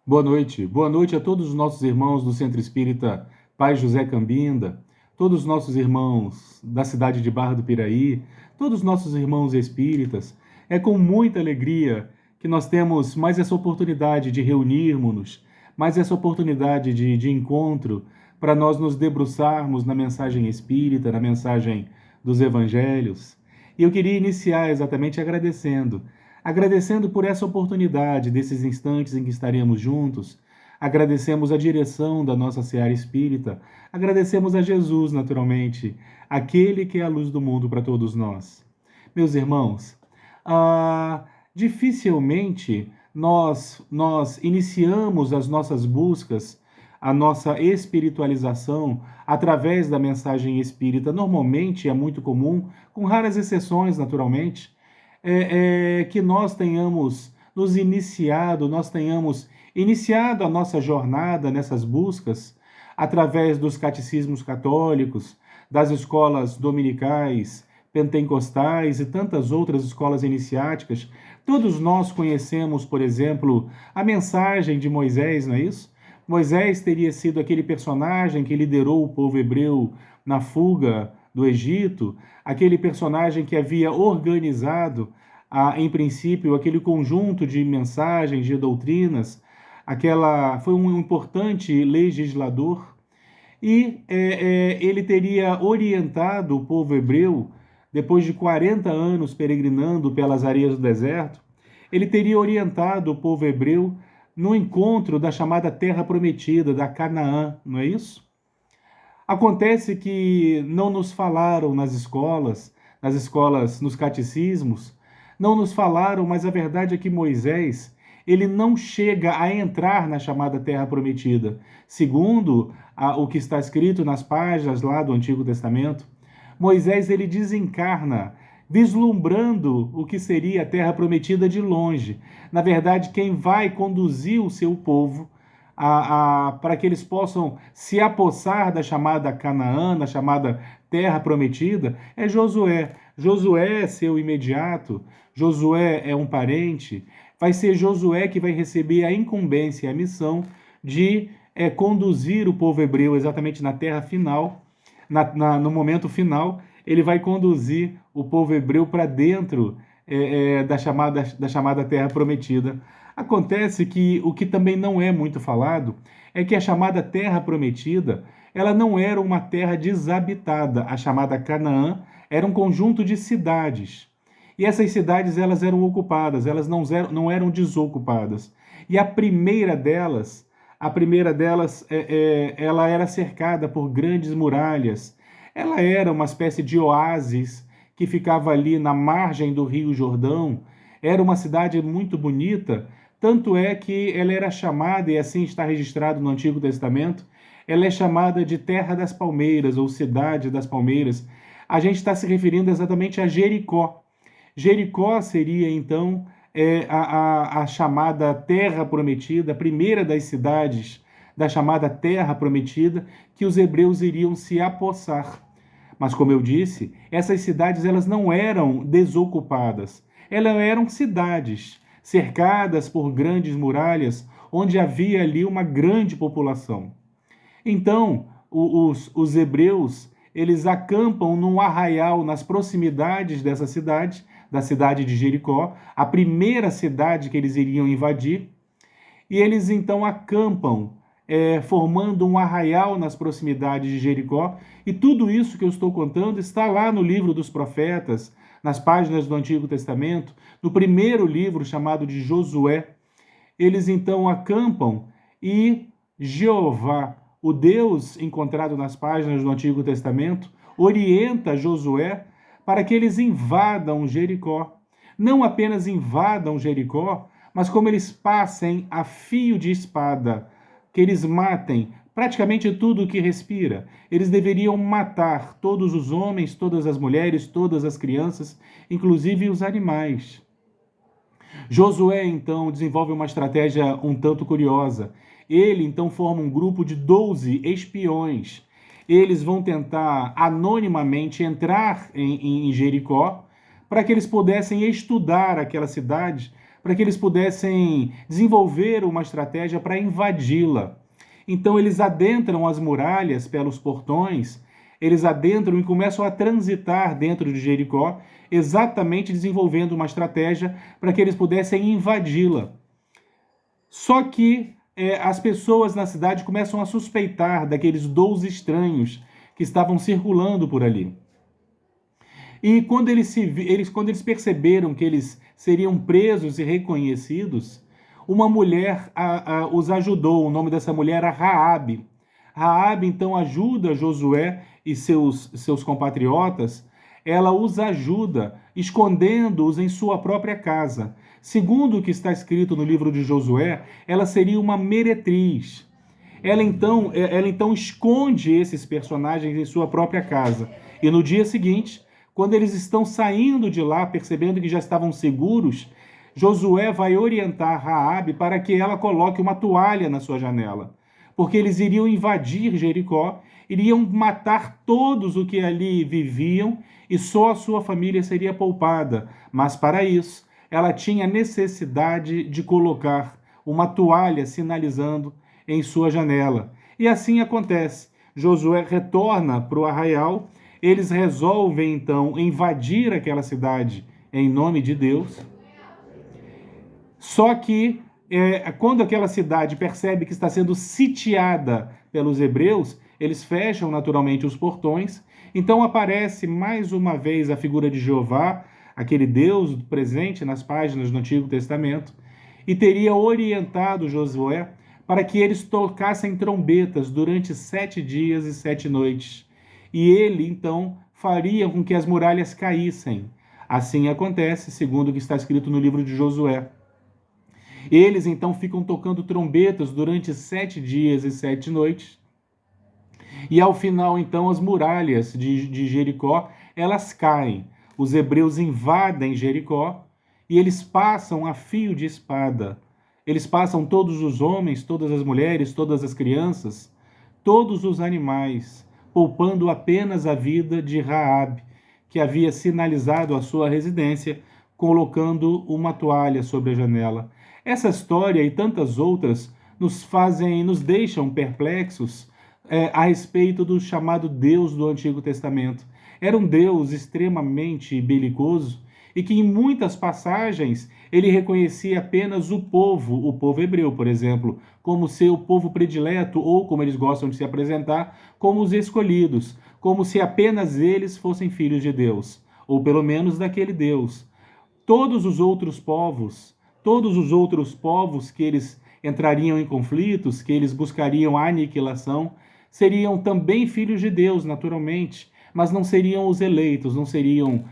Boa noite a todos os nossos irmãos do Centro Espírita Pai José Cambinda, todos os nossos irmãos da cidade de Barra do Piraí, todos os nossos irmãos espíritas. É com muita alegria que nós temos mais essa oportunidade de reunirmos-nos, mais essa oportunidade de encontro para nós nos debruçarmos na mensagem espírita, na mensagem dos evangelhos. E eu queria iniciar exatamente agradecendo por essa oportunidade desses instantes em que estaremos juntos. Agradecemos a direção da nossa seara espírita, agradecemos a Jesus, naturalmente, aquele que é a luz do mundo para todos nós. Meus irmãos, dificilmente nós iniciamos as nossas buscas, a nossa espiritualização através da mensagem espírita. Normalmente é muito comum, com raras exceções, naturalmente, que nós tenhamos iniciado a nossa jornada nessas buscas através dos catecismos católicos, das escolas dominicais, pentecostais e tantas outras escolas iniciáticas. Todos nós conhecemos, por exemplo, a mensagem de Moisés, não é isso? Moisés teria sido aquele personagem que liderou o povo hebreu na fuga do Egito, aquele personagem que havia organizado, em princípio, aquele conjunto de mensagens, de doutrinas, foi um importante legislador, e ele teria orientado o povo hebreu, depois de 40 anos peregrinando pelas areias do deserto, ele teria orientado o povo hebreu no encontro da chamada Terra Prometida, da Canaã, não é isso? Acontece que não nos falaram nas escolas, nos catecismos, não nos falaram, mas a verdade é que Moisés, ele não chega a entrar na chamada Terra Prometida. Segundo o que está escrito nas páginas lá do Antigo Testamento, Moisés, ele desencarna, vislumbrando o que seria a Terra Prometida de longe. Na verdade, quem vai conduzir o seu povo para que eles possam se apossar da chamada Canaã, da chamada Terra Prometida, é Josué. Josué é seu imediato, Josué é um parente, vai ser Josué que vai receber a incumbência, a missão de conduzir o povo hebreu exatamente na terra final, no momento final. Ele vai conduzir o povo hebreu para dentro da chamada Terra Prometida. Acontece que o que também não é muito falado é que a chamada Terra Prometida, ela não era uma terra desabitada. A chamada Canaã era um conjunto de cidades. E essas cidades, elas eram ocupadas, elas não eram desocupadas. E a primeira delas, ela era cercada por grandes muralhas. Ela era uma espécie de oásis que ficava ali na margem do Rio Jordão. Era uma cidade muito bonita, tanto é que ela era chamada, e assim está registrado no Antigo Testamento, ela é chamada de Terra das Palmeiras, ou Cidade das Palmeiras. A gente está se referindo exatamente a Jericó. Jericó seria, então, a chamada Terra Prometida, a primeira das cidades da chamada Terra Prometida, que os hebreus iriam se apossar. Mas, como eu disse, essas cidades elas não eram desocupadas. Elas eram cidades cercadas por grandes muralhas, onde havia ali uma grande população. Então, os hebreus, eles acampam num arraial nas proximidades dessa cidade, da cidade de Jericó, a primeira cidade que eles iriam invadir, e eles então acampam, formando um arraial nas proximidades de Jericó, e tudo isso que eu estou contando está lá no livro dos profetas, nas páginas do Antigo Testamento, no primeiro livro chamado de Josué. Eles então acampam e Jeová, o Deus encontrado nas páginas do Antigo Testamento, orienta Josué para que eles invadam Jericó. Não apenas invadam Jericó, mas como eles passem a fio de espada, que eles matem praticamente tudo o que respira. Eles deveriam matar todos os homens, todas as mulheres, todas as crianças, inclusive os animais. Josué, então, desenvolve uma estratégia um tanto curiosa. Ele, então, forma um grupo de 12 espiões. Eles vão tentar anonimamente entrar em Jericó para que eles pudessem estudar aquela cidade, para que eles pudessem desenvolver uma estratégia para invadi-la. Então eles adentram as muralhas pelos portões, eles adentram e começam a transitar dentro de Jericó, exatamente desenvolvendo uma estratégia para que eles pudessem invadi-la. Só que as pessoas na cidade começam a suspeitar daqueles 12 estranhos que estavam circulando por ali. E quando quando eles perceberam que eles seriam presos e reconhecidos, uma mulher os ajudou. O nome dessa mulher era Raabe. Raabe então ajuda Josué e seus compatriotas. Ela os ajuda, escondendo-os em sua própria casa. Segundo o que está escrito no livro de Josué, ela seria uma meretriz. Ela então esconde esses personagens em sua própria casa. E no dia seguinte, quando eles estão saindo de lá, percebendo que já estavam seguros, Josué vai orientar Raabe para que ela coloque uma toalha na sua janela, porque eles iriam invadir Jericó, iriam matar todos os que ali viviam e só a sua família seria poupada. Mas para isso, ela tinha necessidade de colocar uma toalha sinalizando em sua janela. E assim acontece. Josué retorna para o arraial. Eles resolvem, então, invadir aquela cidade em nome de Deus. Só que, quando aquela cidade percebe que está sendo sitiada pelos hebreus, eles fecham naturalmente os portões. Então aparece mais uma vez a figura de Jeová, aquele Deus presente nas páginas do Antigo Testamento, e teria orientado Josué para que eles tocassem trombetas durante 7 dias e 7 noites. E ele, então, faria com que as muralhas caíssem. Assim acontece, segundo o que está escrito no livro de Josué. Eles, então, ficam tocando trombetas durante 7 dias e 7 noites. E, ao final, então, as muralhas de Jericó, elas caem. Os hebreus invadem Jericó e eles passam a fio de espada. Eles passam todos os homens, todas as mulheres, todas as crianças, todos os animais, poupando apenas a vida de Raabe, que havia sinalizado a sua residência, colocando uma toalha sobre a janela. Essa história e tantas outras nos deixam perplexos a respeito do chamado Deus do Antigo Testamento. Era um Deus extremamente belicoso e que em muitas passagens ele reconhecia apenas o povo hebreu, por exemplo, como seu povo predileto, ou como eles gostam de se apresentar, como os escolhidos, como se apenas eles fossem filhos de Deus, ou pelo menos daquele Deus. Todos os outros povos que eles entrariam em conflitos, que eles buscariam a aniquilação, seriam também filhos de Deus, naturalmente, mas não seriam os eleitos, não seriam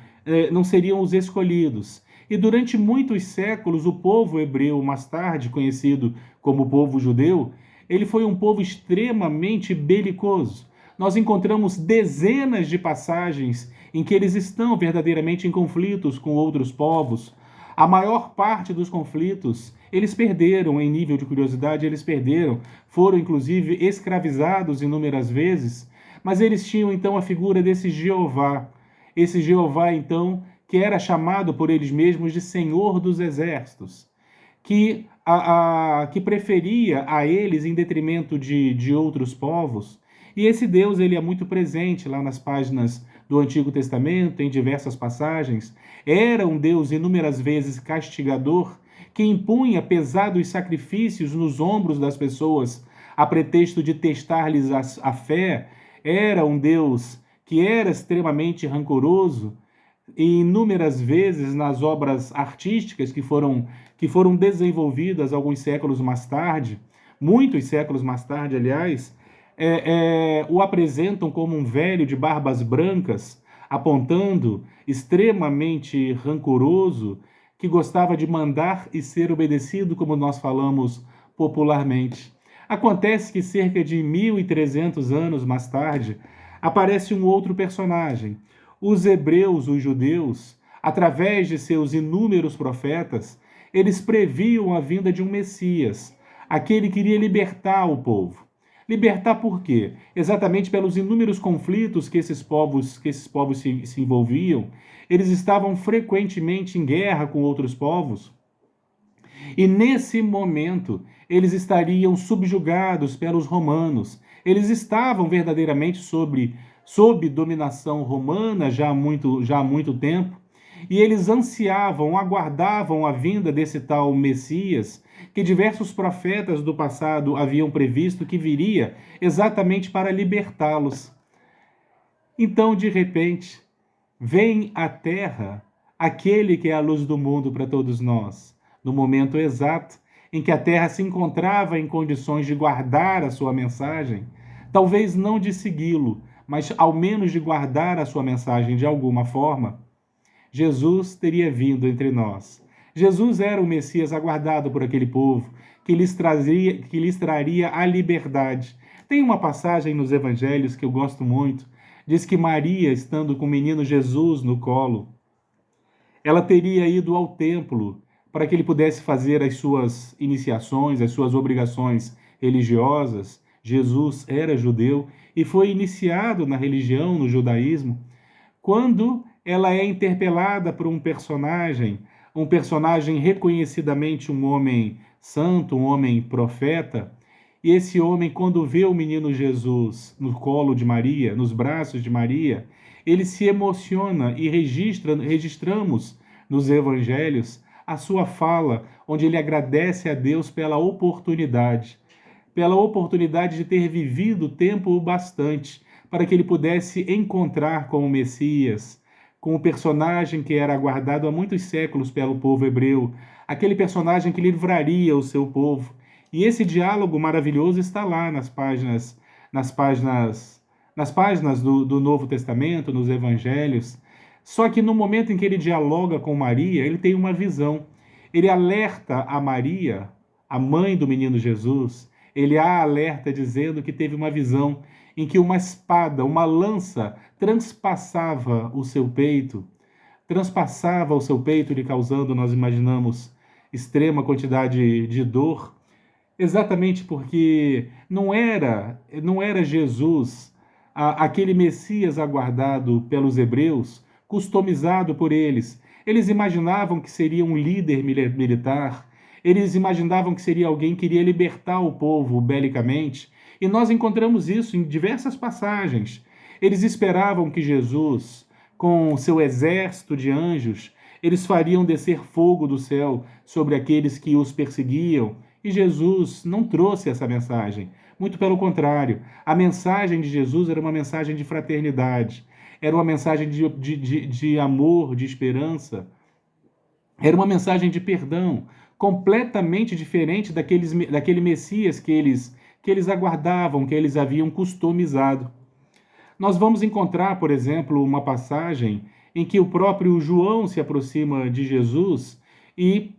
os escolhidos. E durante muitos séculos, o povo hebreu, mais tarde conhecido como povo judeu, ele foi um povo extremamente belicoso. Nós encontramos dezenas de passagens em que eles estão verdadeiramente em conflitos com outros povos. A maior parte dos conflitos, eles perderam, em nível de curiosidade, eles perderam, foram inclusive escravizados inúmeras vezes, mas eles tinham então a figura desse Jeová. Esse Jeová, então, que era chamado por eles mesmos de Senhor dos Exércitos, que preferia a eles em detrimento de outros povos. E esse Deus, ele é muito presente lá nas páginas do Antigo Testamento, em diversas passagens. Era um Deus inúmeras vezes castigador, que impunha pesados sacrifícios nos ombros das pessoas, a pretexto de testar-lhes a fé. Era um Deus que era extremamente rancoroso, e inúmeras vezes nas obras artísticas que foram desenvolvidas alguns séculos mais tarde, muitos séculos mais tarde, aliás, o apresentam como um velho de barbas brancas, apontando, extremamente rancoroso, que gostava de mandar e ser obedecido, como nós falamos popularmente. Acontece que cerca de 1.300 anos mais tarde, aparece um outro personagem. Os hebreus, os judeus, através de seus inúmeros profetas, eles previam a vinda de um Messias, aquele que iria libertar o povo. Libertar por quê? Exatamente pelos inúmeros conflitos que esses povos se envolviam. Eles estavam frequentemente em guerra com outros povos. E nesse momento, eles estariam subjugados pelos romanos. Eles estavam verdadeiramente sob dominação romana já há muito tempo, e eles ansiavam, aguardavam a vinda desse tal Messias, que diversos profetas do passado haviam previsto que viria exatamente para libertá-los. Então, de repente, vem à Terra aquele que é a luz do mundo para todos nós, no momento exato em que a Terra se encontrava em condições de guardar a sua mensagem, talvez não de segui-lo, mas ao menos de guardar a sua mensagem de alguma forma. Jesus teria vindo entre nós. Jesus era o Messias aguardado por aquele povo, que lhes traria a liberdade. Tem uma passagem nos evangelhos que eu gosto muito. Diz que Maria, estando com o menino Jesus no colo, ela teria ido ao templo para que ele pudesse fazer as suas iniciações, as suas obrigações religiosas. Jesus era judeu e foi iniciado na religião, no judaísmo, quando ela é interpelada por um personagem reconhecidamente um homem santo, um homem profeta, e esse homem, quando vê o menino Jesus no colo de Maria, nos braços de Maria, ele se emociona e registramos nos evangelhos a sua fala, onde ele agradece a Deus pela oportunidade de ter vivido tempo o bastante para que ele pudesse encontrar com o Messias, com o personagem que era aguardado há muitos séculos pelo povo hebreu, aquele personagem que livraria o seu povo. E esse diálogo maravilhoso está lá nas páginas do Novo Testamento, nos Evangelhos. Só que no momento em que ele dialoga com Maria, ele tem uma visão. Ele alerta a Maria, a mãe do menino Jesus, ele a alerta dizendo que teve uma visão em que uma espada, uma lança, transpassava o seu peito, lhe causando, nós imaginamos, extrema quantidade de dor, exatamente porque não era Jesus, aquele Messias aguardado pelos hebreus, customizado por eles. Eles imaginavam que seria um líder militar, eles imaginavam que seria alguém que iria libertar o povo belicamente, e nós encontramos isso em diversas passagens. Eles esperavam que Jesus, com seu exército de anjos, eles fariam descer fogo do céu sobre aqueles que os perseguiam, e Jesus não trouxe essa mensagem. Muito pelo contrário, a mensagem de Jesus era uma mensagem de fraternidade, era uma mensagem de amor, de esperança, era uma mensagem de perdão, completamente diferente daquele Messias que eles aguardavam, que eles haviam customizado. Nós vamos encontrar, por exemplo, uma passagem em que o próprio João se aproxima de Jesus e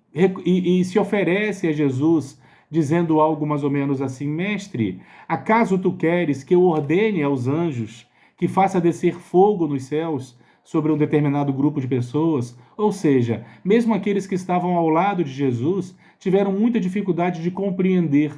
se oferece a Jesus, dizendo algo mais ou menos assim: Mestre, acaso tu queres que eu ordene aos anjos que faça descer fogo nos céus sobre um determinado grupo de pessoas? Ou seja, mesmo aqueles que estavam ao lado de Jesus tiveram muita dificuldade de compreender.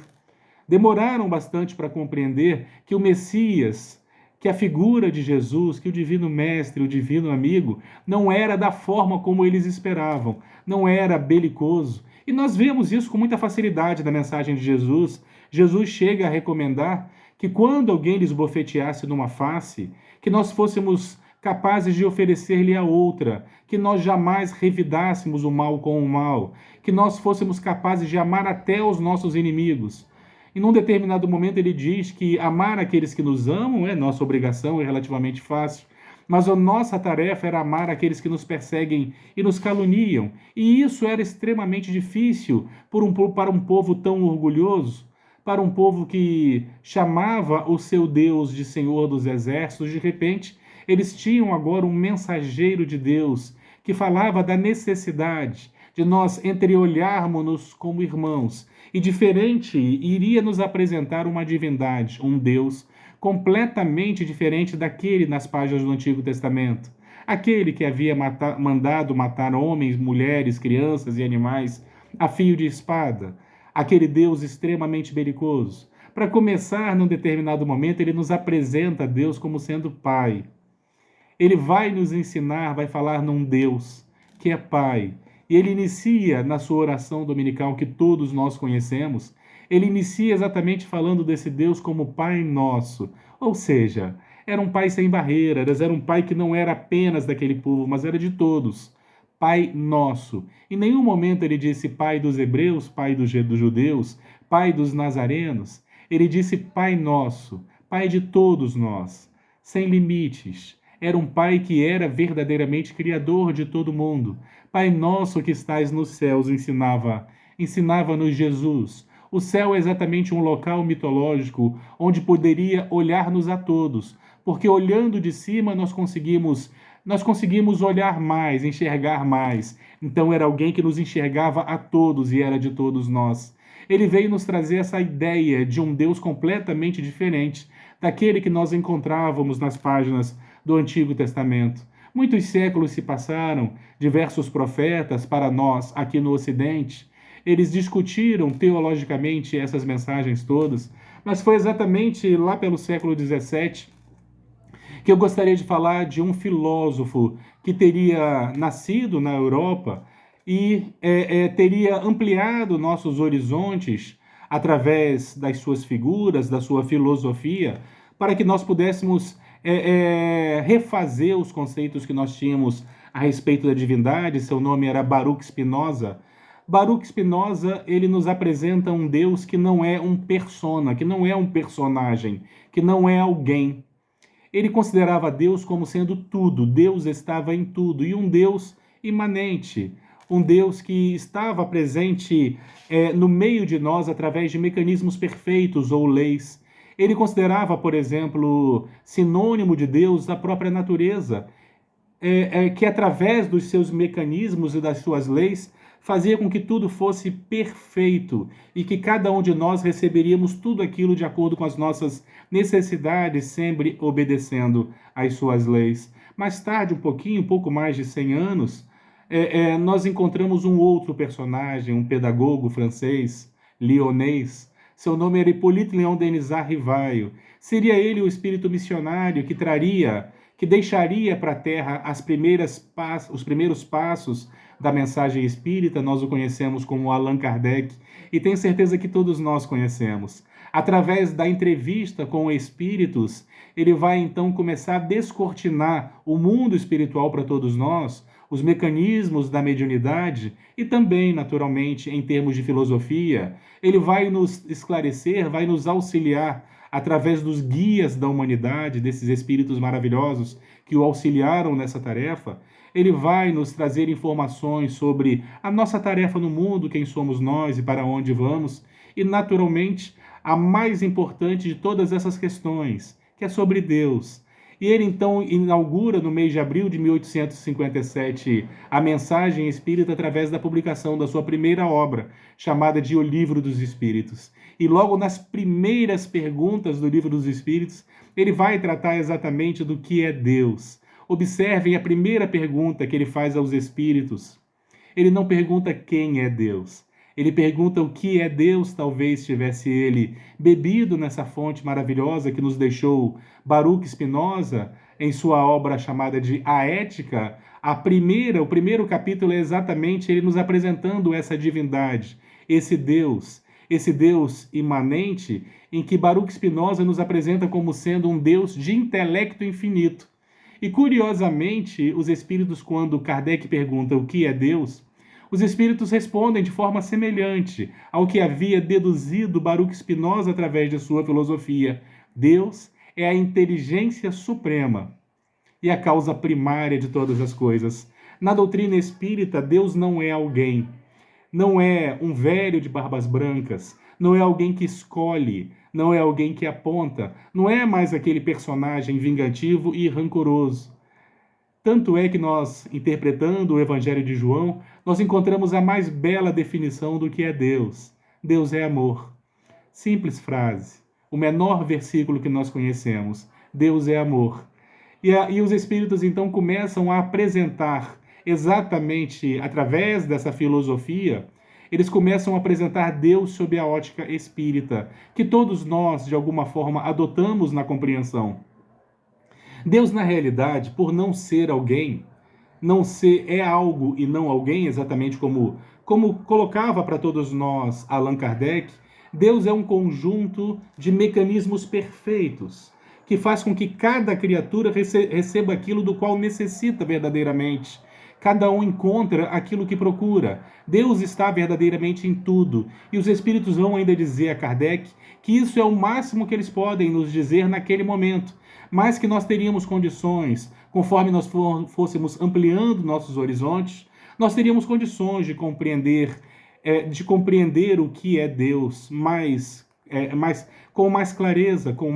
Demoraram bastante para compreender que o Messias, que a figura de Jesus, que o divino mestre, o divino amigo, não era da forma como eles esperavam, não era belicoso. E nós vemos isso com muita facilidade na mensagem de Jesus. Jesus chega a recomendar que quando alguém lhes bofeteasse numa face, que nós fôssemos capazes de oferecer-lhe a outra, que nós jamais revidássemos o mal com o mal, que nós fôssemos capazes de amar até os nossos inimigos. E num determinado momento ele diz que amar aqueles que nos amam é nossa obrigação, é relativamente fácil, mas a nossa tarefa era amar aqueles que nos perseguem e nos caluniam. E isso era extremamente difícil para um povo tão orgulhoso, para um povo que chamava o seu Deus de Senhor dos Exércitos. De repente, eles tinham agora um mensageiro de Deus que falava da necessidade de nós entreolharmos-nos como irmãos, e diferente iria nos apresentar uma divindade, um Deus completamente diferente daquele nas páginas do Antigo Testamento. Aquele que havia mandado matar homens, mulheres, crianças e animais a fio de espada. Aquele Deus extremamente belicoso. Para começar, num determinado momento, ele nos apresenta a Deus como sendo Pai. Ele vai nos ensinar, vai falar num Deus que é Pai E ele inicia na sua oração dominical, que todos nós conhecemos, ele inicia exatamente falando desse Deus como Pai Nosso. Ou seja, era um pai sem barreiras, era um pai que não era apenas daquele povo, mas era de todos. Pai Nosso. Em nenhum momento ele disse Pai dos hebreus, Pai dos judeus, Pai dos nazarenos. Ele disse Pai Nosso, Pai de todos nós, sem limites. Era um Pai que era verdadeiramente Criador de todo mundo. Pai Nosso que estais nos céus, ensinava-nos Jesus. O céu é exatamente um local mitológico onde poderia olhar-nos a todos, porque olhando de cima nós conseguimos olhar mais, enxergar mais. Então era alguém que nos enxergava a todos e era de todos nós. Ele veio nos trazer essa ideia de um Deus completamente diferente daquele que nós encontrávamos nas páginas do Antigo Testamento. Muitos séculos se passaram, diversos profetas para nós aqui no Ocidente, eles discutiram teologicamente essas mensagens todas, mas foi exatamente lá pelo século XVII que eu gostaria de falar de um filósofo que teria nascido na Europa e teria ampliado nossos horizontes através das suas figuras, da sua filosofia, para que nós pudéssemos refazer os conceitos que nós tínhamos a respeito da divindade. Seu nome era Baruch Spinoza. Baruch Spinoza, ele nos apresenta um Deus que não é um persona, que não é um personagem, que não é alguém. Ele considerava Deus como sendo tudo, Deus estava em tudo, e um Deus imanente, um Deus que estava presente no meio de nós através de mecanismos perfeitos ou leis. Ele considerava, por exemplo, sinônimo de Deus a própria natureza, que através dos seus mecanismos e das suas leis fazia com que tudo fosse perfeito e que cada um de nós receberíamos tudo aquilo de acordo com as nossas necessidades, sempre obedecendo às suas leis. Mais tarde, um pouco mais de 100 anos, nós encontramos um outro personagem, um pedagogo francês, lyonês. Seu nome era Hippolyte Léon Denisard Rivaio. Seria ele o espírito missionário que deixaria para a Terra os primeiros passos da mensagem espírita. Nós o conhecemos como Allan Kardec, e tenho certeza que todos nós conhecemos. Através da entrevista com espíritos, ele vai então começar a descortinar o mundo espiritual para todos nós, os mecanismos da mediunidade e também, naturalmente, em termos de filosofia. Ele vai nos esclarecer, vai nos auxiliar através dos guias da humanidade, desses espíritos maravilhosos que o auxiliaram nessa tarefa. Ele vai nos trazer informações sobre a nossa tarefa no mundo, quem somos nós e para onde vamos, e, naturalmente, a mais importante de todas essas questões, que é sobre Deus. E ele, então, inaugura, no mês de abril de 1857, a mensagem espírita através da publicação da sua primeira obra, chamada de O Livro dos Espíritos. E logo nas primeiras perguntas do Livro dos Espíritos, ele vai tratar exatamente do que é Deus. Observem a primeira pergunta que ele faz aos espíritos. Ele não pergunta quem é Deus. Ele pergunta o que é Deus. Talvez tivesse ele bebido nessa fonte maravilhosa que nos deixou Baruch Spinoza em sua obra chamada de A Ética. O primeiro capítulo é exatamente ele nos apresentando essa divindade, esse Deus imanente, em que Baruch Spinoza nos apresenta como sendo um Deus de intelecto infinito. E, curiosamente, os espíritos, quando Kardec pergunta o que é Deus, os espíritos respondem de forma semelhante ao que havia deduzido Baruch Spinoza através de sua filosofia. Deus é a inteligência suprema e a causa primária de todas as coisas. Na doutrina espírita, Deus não é alguém, não é um velho de barbas brancas, não é alguém que escolhe, não é alguém que aponta, não é mais aquele personagem vingativo e rancoroso. Tanto é que nós, interpretando o Evangelho de João, nós encontramos a mais bela definição do que é Deus. Deus é amor. Simples frase, o menor versículo que nós conhecemos. Deus é amor. E os espíritos então começam a apresentar, exatamente através dessa filosofia, eles começam a apresentar Deus sob a ótica espírita, que todos nós, de alguma forma, adotamos na compreensão. Deus, na realidade, por não ser alguém, não ser é algo e não alguém, exatamente como colocava para todos nós Allan Kardec. Deus é um conjunto de mecanismos perfeitos que faz com que cada criatura receba aquilo do qual necessita verdadeiramente. Cada um encontra aquilo que procura. Deus está verdadeiramente em tudo. E os espíritos vão ainda dizer a Kardec que isso é o máximo que eles podem nos dizer naquele momento, mas que nós teríamos condições, conforme nós fôssemos ampliando nossos horizontes, nós teríamos condições de compreender o que é Deus com mais clareza, com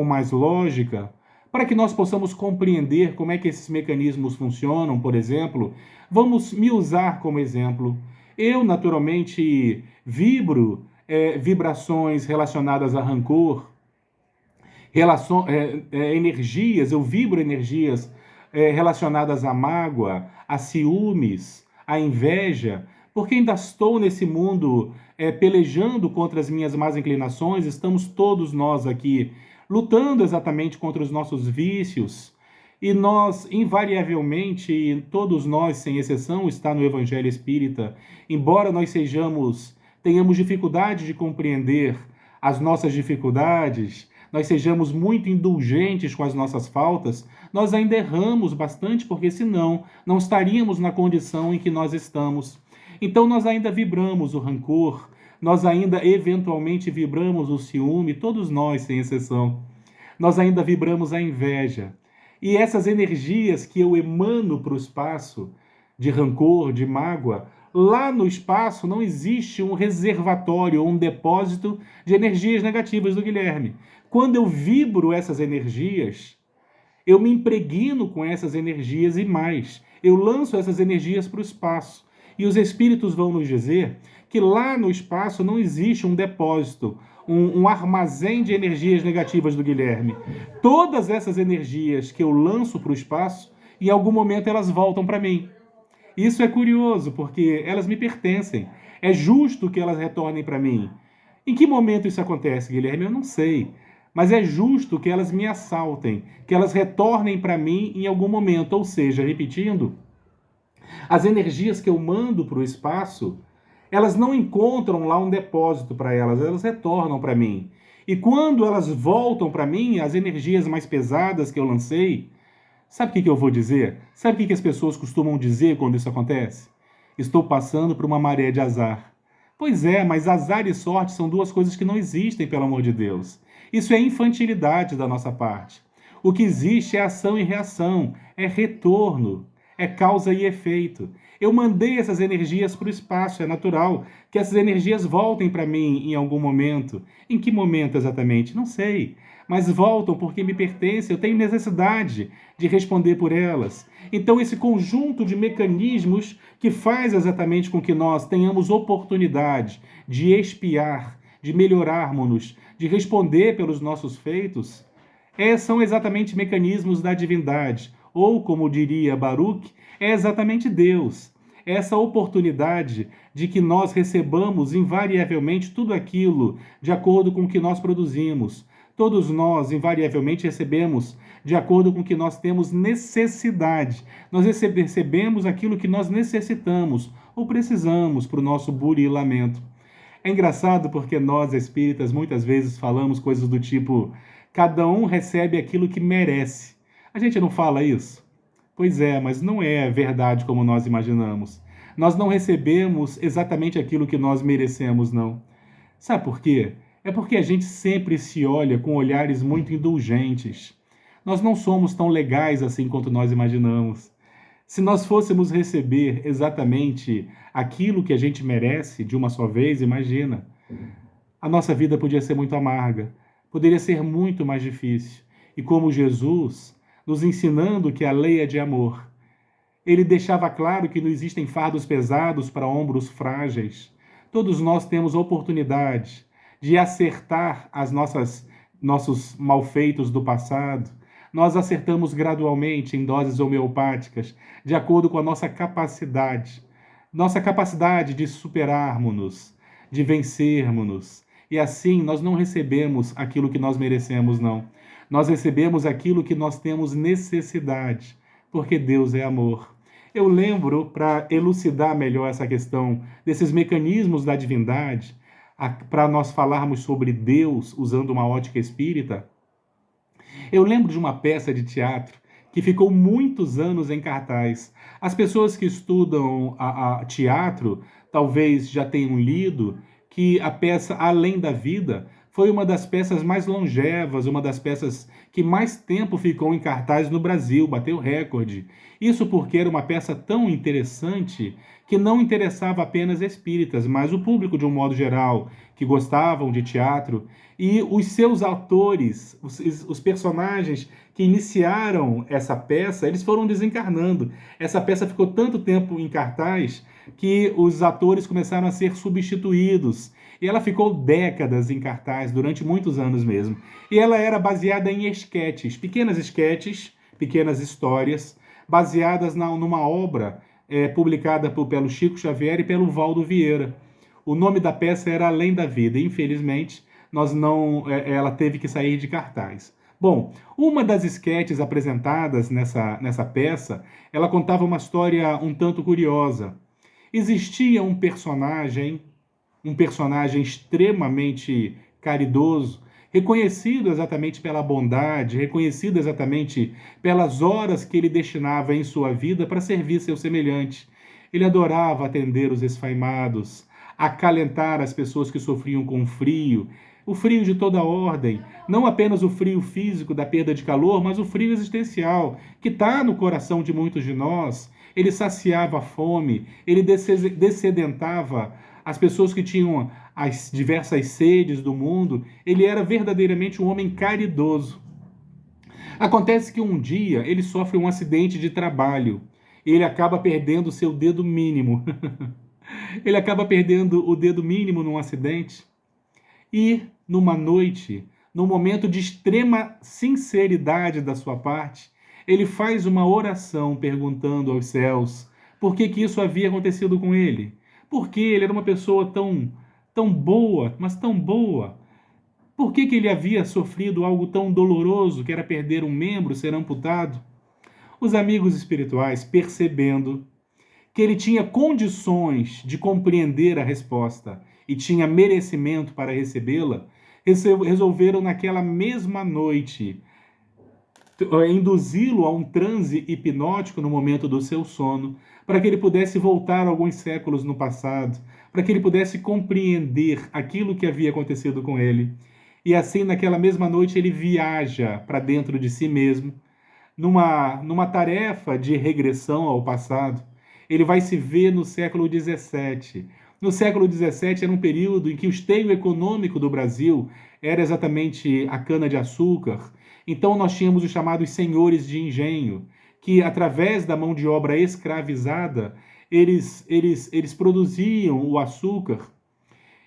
mais lógica, para que nós possamos compreender como é que esses mecanismos funcionam. Por exemplo, vamos me usar como exemplo. Eu, naturalmente, vibro vibrações relacionadas a rancor, energias, eu vibro energias relacionadas à mágoa, a ciúmes, à inveja, porque ainda estou nesse mundo pelejando contra as minhas más inclinações. Estamos todos nós aqui lutando exatamente contra os nossos vícios, e nós, invariavelmente, todos nós, sem exceção, está no Evangelho Espírita, embora nós tenhamos dificuldade de compreender as nossas dificuldades, nós sejamos muito indulgentes com as nossas faltas, nós ainda erramos bastante, porque senão não estaríamos na condição em que nós estamos. Então nós ainda vibramos o rancor, nós ainda eventualmente vibramos o ciúme, todos nós, sem exceção. Nós ainda vibramos a inveja. E essas energias que eu emano para o espaço, de rancor, de mágoa, lá no espaço não existe um reservatório, um depósito de energias negativas do Guilherme. Quando eu vibro essas energias, eu me impregno com essas energias e mais, eu lanço essas energias para o espaço. E os espíritos vão nos dizer que lá no espaço não existe um depósito, um armazém de energias negativas do Guilherme. Todas essas energias que eu lanço para o espaço, em algum momento elas voltam para mim. Isso é curioso, porque elas me pertencem. É justo que elas retornem para mim. Em que momento isso acontece, Guilherme? Eu não sei. Mas é justo que elas me assaltem, que elas retornem para mim em algum momento. Ou seja, repetindo, as energias que eu mando para o espaço, elas não encontram lá um depósito para elas, elas retornam para mim. E quando elas voltam para mim, as energias mais pesadas que eu lancei, sabe o que eu vou dizer? Sabe o que as pessoas costumam dizer quando isso acontece? Estou passando por uma maré de azar. Pois é, mas azar e sorte são duas coisas que não existem, pelo amor de Deus. Isso é infantilidade da nossa parte. O que existe é ação e reação, é retorno, é causa e efeito. Eu mandei essas energias para o espaço, é natural que essas energias voltem para mim em algum momento. Em que momento exatamente? Não sei. Mas voltam porque me pertencem, eu tenho necessidade de responder por elas. Então, esse conjunto de mecanismos que faz exatamente com que nós tenhamos oportunidade de expiar, de melhorarmos-nos, de responder pelos nossos feitos, são exatamente mecanismos da divindade. Ou, como diria Baruch, é exatamente Deus. Essa oportunidade de que nós recebamos invariavelmente tudo aquilo de acordo com o que nós produzimos. Todos nós, invariavelmente, recebemos de acordo com o que nós temos necessidade. Nós recebemos aquilo que nós necessitamos ou precisamos para o nosso burilamento. É engraçado porque nós, espíritas, muitas vezes falamos coisas do tipo: cada um recebe aquilo que merece. A gente não fala isso? Pois é, mas não é verdade como nós imaginamos. Nós não recebemos exatamente aquilo que nós merecemos, não. Sabe por quê? É porque a gente sempre se olha com olhares muito indulgentes. Nós não somos tão legais assim quanto nós imaginamos. Se nós fôssemos receber exatamente aquilo que a gente merece de uma só vez, imagina, a nossa vida podia ser muito amarga, poderia ser muito mais difícil. E como Jesus, nos ensinando que a lei é de amor, ele deixava claro que não existem fardos pesados para ombros frágeis. Todos nós temos oportunidade de acertar nossos malfeitos do passado. Nós acertamos gradualmente em doses homeopáticas, de acordo com a nossa capacidade de superarmos-nos, de vencermos-nos. E assim nós não recebemos aquilo que nós merecemos, não. Nós recebemos aquilo que nós temos necessidade. porque Deus é amor. Eu lembro, para elucidar melhor essa questão desses mecanismos da divindade, para nós falarmos sobre Deus usando uma ótica espírita, eu lembro de uma peça de teatro que ficou muitos anos em cartaz. As pessoas que estudam a teatro talvez já tenham lido que a peça Além da Vida foi uma das peças mais longevas, uma das peças que mais tempo ficou em cartaz no Brasil, bateu recorde. Isso porque era uma peça tão interessante que não interessava apenas espíritas, mas o público de um modo geral, que gostavam de teatro, e os seus atores, os personagens que iniciaram essa peça, eles foram desencarnando. Essa peça ficou tanto tempo em cartaz que os atores começaram a ser substituídos. E ela ficou décadas em cartaz, durante muitos anos mesmo. E ela era baseada em esquetes, pequenas histórias, baseadas numa obra publicada pelo Chico Xavier e pelo Valdo Vieira. O nome da peça era Além da Vida. E, infelizmente, ela teve que sair de cartaz. Bom, uma das esquetes apresentadas nessa peça, ela contava uma história um tanto curiosa. Existia um personagem extremamente caridoso, reconhecido exatamente pela bondade, reconhecido exatamente pelas horas que ele destinava em sua vida para servir seu semelhante. Ele adorava atender os esfaimados, acalentar as pessoas que sofriam com frio, o frio de toda ordem, não apenas o frio físico da perda de calor, mas o frio existencial, que está no coração de muitos de nós. Ele saciava a fome, ele dessedentava as pessoas que tinham as diversas sedes do mundo. Ele era verdadeiramente um homem caridoso. Acontece que um dia ele sofre um acidente de trabalho. Ele acaba perdendo o seu dedo mínimo. Ele acaba perdendo o dedo mínimo num acidente. E, numa noite, num momento de extrema sinceridade da sua parte, ele faz uma oração perguntando aos céus por que isso havia acontecido com ele. Porque ele era uma pessoa tão boa, mas tão boa. Por que ele havia sofrido algo tão doloroso, que era perder um membro, ser amputado? Os amigos espirituais, percebendo que ele tinha condições de compreender a resposta e tinha merecimento para recebê-la, resolveram naquela mesma noite induzi-lo a um transe hipnótico no momento do seu sono, para que ele pudesse voltar alguns séculos no passado, para que ele pudesse compreender aquilo que havia acontecido com ele. E assim, naquela mesma noite, ele viaja para dentro de si mesmo, numa tarefa de regressão ao passado. Ele vai se ver no século XVII. No século XVII era um período em que o esteio econômico do Brasil era exatamente a cana-de-açúcar. Então nós tínhamos os chamados senhores de engenho, que através da mão de obra escravizada, eles produziam o açúcar.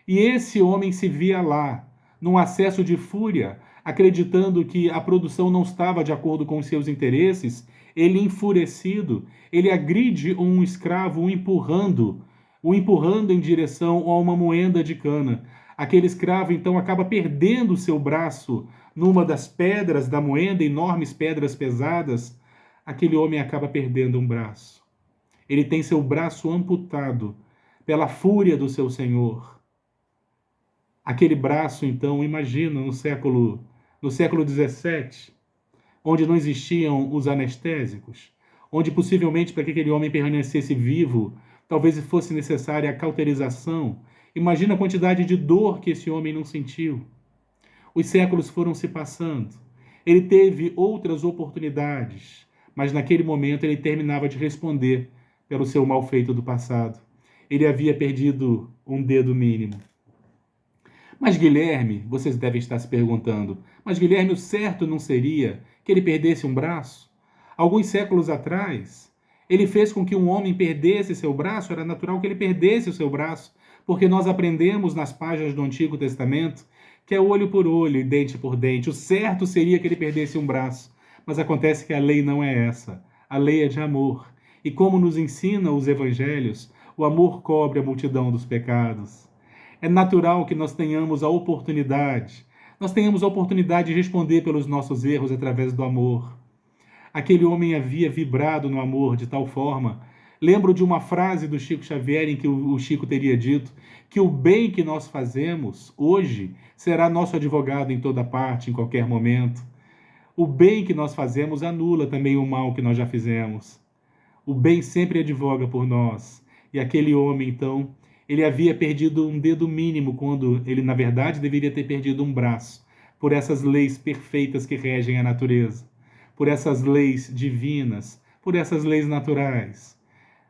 E esse homem se via lá, num acesso de fúria, acreditando que a produção não estava de acordo com os seus interesses. Ele, enfurecido, ele agride um escravo, o empurrando em direção a uma moenda de cana. Aquele escravo, então, acaba perdendo o seu braço numa das pedras da moenda, enormes pedras pesadas. Aquele homem acaba perdendo um braço. Ele tem seu braço amputado pela fúria do seu senhor. Aquele braço, então, imagina, no século XVII, onde não existiam os anestésicos, onde possivelmente para que aquele homem permanecesse vivo, talvez fosse necessária a cauterização. Imagina a quantidade de dor que esse homem não sentiu. Os séculos foram se passando. Ele teve outras oportunidades, mas naquele momento ele terminava de responder pelo seu mal feito do passado. Ele havia perdido um dedo mínimo. Mas Guilherme, vocês devem estar se perguntando, mas Guilherme, o certo não seria que ele perdesse um braço? Alguns séculos atrás, ele fez com que um homem perdesse seu braço, era natural que ele perdesse o seu braço, porque nós aprendemos nas páginas do Antigo Testamento que é olho por olho e dente por dente. O certo seria que ele perdesse um braço, mas acontece que a lei não é essa. A lei é de amor. E como nos ensina os evangelhos, o amor cobre a multidão dos pecados. É natural que nós tenhamos a oportunidade de responder pelos nossos erros através do amor. Aquele homem havia vibrado no amor de tal forma. Lembro de uma frase do Chico Xavier em que o Chico teria dito que o bem que nós fazemos hoje será nosso advogado em toda parte, em qualquer momento. O bem que nós fazemos anula também o mal que nós já fizemos. O bem sempre advoga por nós. E aquele homem, então, ele havia perdido um dedo mínimo quando ele, na verdade, deveria ter perdido um braço, por essas leis perfeitas que regem a natureza, por essas leis divinas, por essas leis naturais.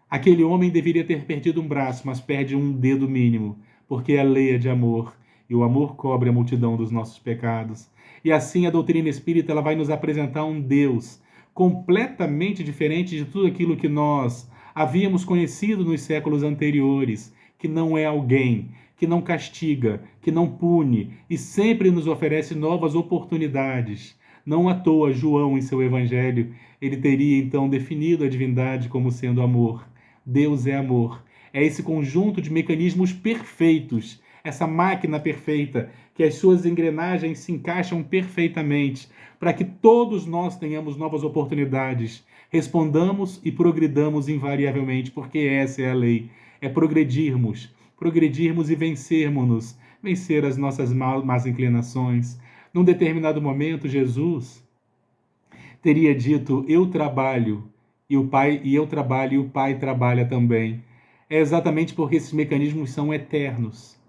Aquele homem deveria ter perdido um braço, mas perde um dedo mínimo, porque a lei é de amor, e o amor cobre a multidão dos nossos pecados. E assim a doutrina espírita ela vai nos apresentar um Deus completamente diferente de tudo aquilo que nós havíamos conhecido nos séculos anteriores, que não é alguém, que não castiga, que não pune e sempre nos oferece novas oportunidades. Não à toa, João, em seu evangelho, ele teria então definido a divindade como sendo amor. Deus é amor. É esse conjunto de mecanismos perfeitos, essa máquina perfeita, que as suas engrenagens se encaixam perfeitamente, para que todos nós tenhamos novas oportunidades, respondamos e progridamos invariavelmente, porque essa é a lei. É progredirmos e vencermos-nos, vencer as nossas más inclinações. Num determinado momento, Jesus teria dito: eu trabalho e o Pai trabalha também. É exatamente porque esses mecanismos são eternos.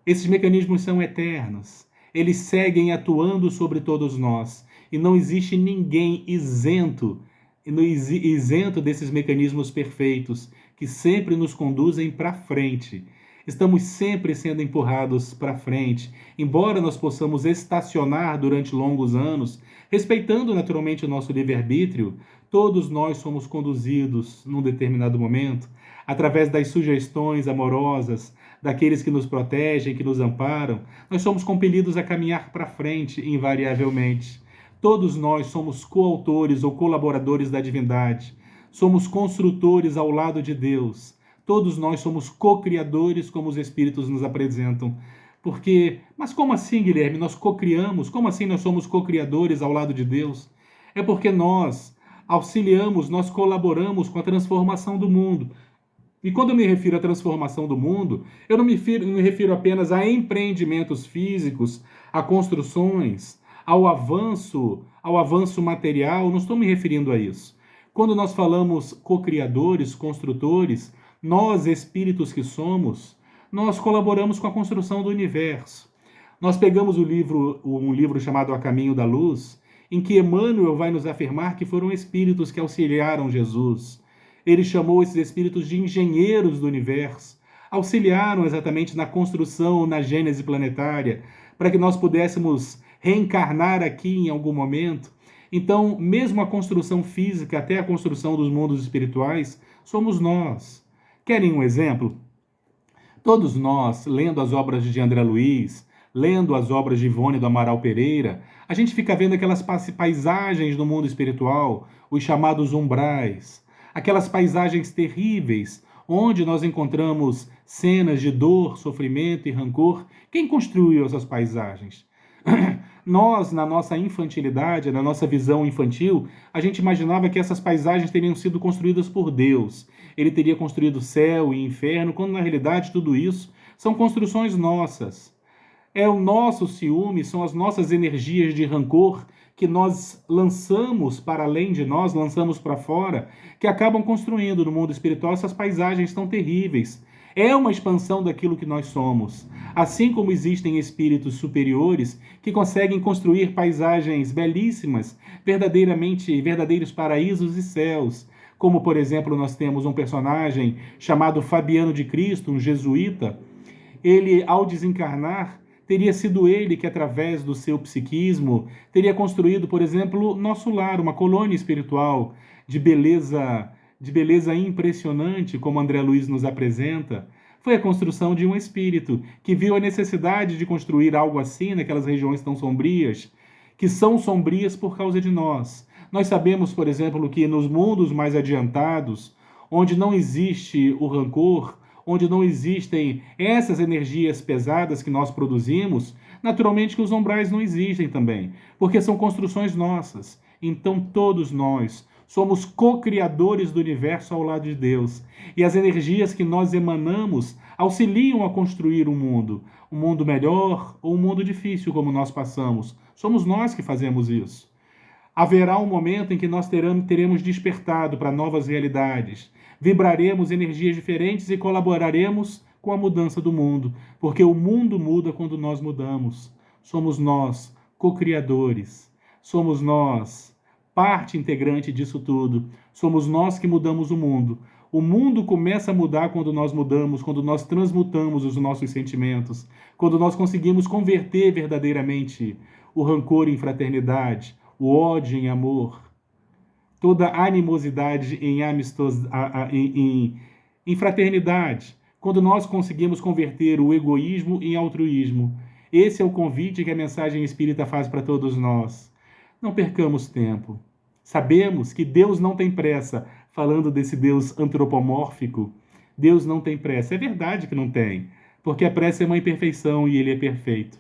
Esses mecanismos são eternos. Eles seguem atuando sobre todos nós. E não existe ninguém isento desses mecanismos perfeitos que sempre nos conduzem para frente. Estamos sempre sendo empurrados para frente, embora nós possamos estacionar durante longos anos, respeitando naturalmente o nosso livre-arbítrio. Todos nós somos conduzidos, num determinado momento, através das sugestões amorosas daqueles que nos protegem, que nos amparam. Nós somos compelidos a caminhar para frente, invariavelmente. Todos nós somos coautores ou colaboradores da divindade. Somos construtores ao lado de Deus. Todos nós somos co-criadores, como os Espíritos nos apresentam. Mas como assim, Guilherme? Nós co-criamos? Como assim nós somos co-criadores ao lado de Deus? É porque nós auxiliamos, nós colaboramos com a transformação do mundo. E quando eu me refiro à transformação do mundo, eu não me refiro apenas a empreendimentos físicos, a construções, ao avanço material, não estou me referindo a isso. Quando nós falamos co-criadores, construtores, nós, espíritos que somos, nós colaboramos com a construção do universo. Nós pegamos um livro chamado A Caminho da Luz, em que Emmanuel vai nos afirmar que foram espíritos que auxiliaram Jesus. Ele chamou esses espíritos de engenheiros do universo, auxiliaram exatamente na construção, na gênese planetária, para que nós pudéssemos reencarnar aqui em algum momento. Então, mesmo a construção física, até a construção dos mundos espirituais, somos nós. Querem um exemplo? Todos nós, lendo as obras de André Luiz, lendo as obras de Ivone do Amaral Pereira, a gente fica vendo aquelas paisagens do mundo espiritual, os chamados umbrais, aquelas paisagens terríveis, onde nós encontramos cenas de dor, sofrimento e rancor. Quem construiu essas paisagens? Nós, na nossa infantilidade, na nossa visão infantil, a gente imaginava que essas paisagens teriam sido construídas por Deus. Ele teria construído céu e inferno, quando na realidade tudo isso são construções nossas. É o nosso ciúme, são as nossas energias de rancor que nós lançamos para além de nós, lançamos para fora, que acabam construindo no mundo espiritual essas paisagens tão terríveis. É uma expansão daquilo que nós somos. Assim como existem espíritos superiores que conseguem construir paisagens belíssimas, verdadeiros paraísos e céus. Como, por exemplo, nós temos um personagem chamado Fabiano de Cristo, um jesuíta. Ele, ao desencarnar, teria sido ele que, através do seu psiquismo, teria construído, por exemplo, nosso lar, uma colônia espiritual de beleza impressionante, como André Luiz nos apresenta. Foi a construção de um espírito que viu a necessidade de construir algo assim naquelas regiões tão sombrias, que são sombrias por causa de nós. Nós sabemos, por exemplo, que nos mundos mais adiantados, onde não existe o rancor, onde não existem essas energias pesadas que nós produzimos, naturalmente que os umbrais não existem também, porque são construções nossas. então todos nós somos co-criadores do universo ao lado de Deus. E as energias que nós emanamos auxiliam a construir um mundo melhor ou um mundo difícil como nós passamos. Somos nós que fazemos isso. Haverá um momento em que nós teremos despertado para novas realidades, vibraremos energias diferentes e colaboraremos com a mudança do mundo, porque o mundo muda quando nós mudamos. Somos nós, co-criadores. Somos nós, parte integrante disso tudo. Somos nós que mudamos o mundo. O mundo começa a mudar quando nós mudamos, quando nós transmutamos os nossos sentimentos, quando nós conseguimos converter verdadeiramente o rancor em fraternidade, o ódio em amor, toda animosidade em fraternidade, quando nós conseguimos converter o egoísmo em altruísmo. Esse é o convite que a mensagem espírita faz para todos nós. Não percamos tempo. Sabemos que Deus não tem pressa, falando desse Deus antropomórfico. Deus não tem pressa. É verdade que não tem, porque a pressa é uma imperfeição e Ele é perfeito.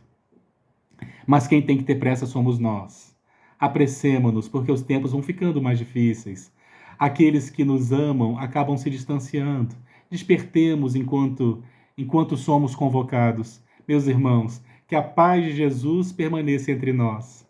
Mas quem tem que ter pressa somos nós. Apressemo-nos, porque os tempos vão ficando mais difíceis. Aqueles que nos amam acabam se distanciando. Despertemos enquanto somos convocados. Meus irmãos, que a paz de Jesus permaneça entre nós.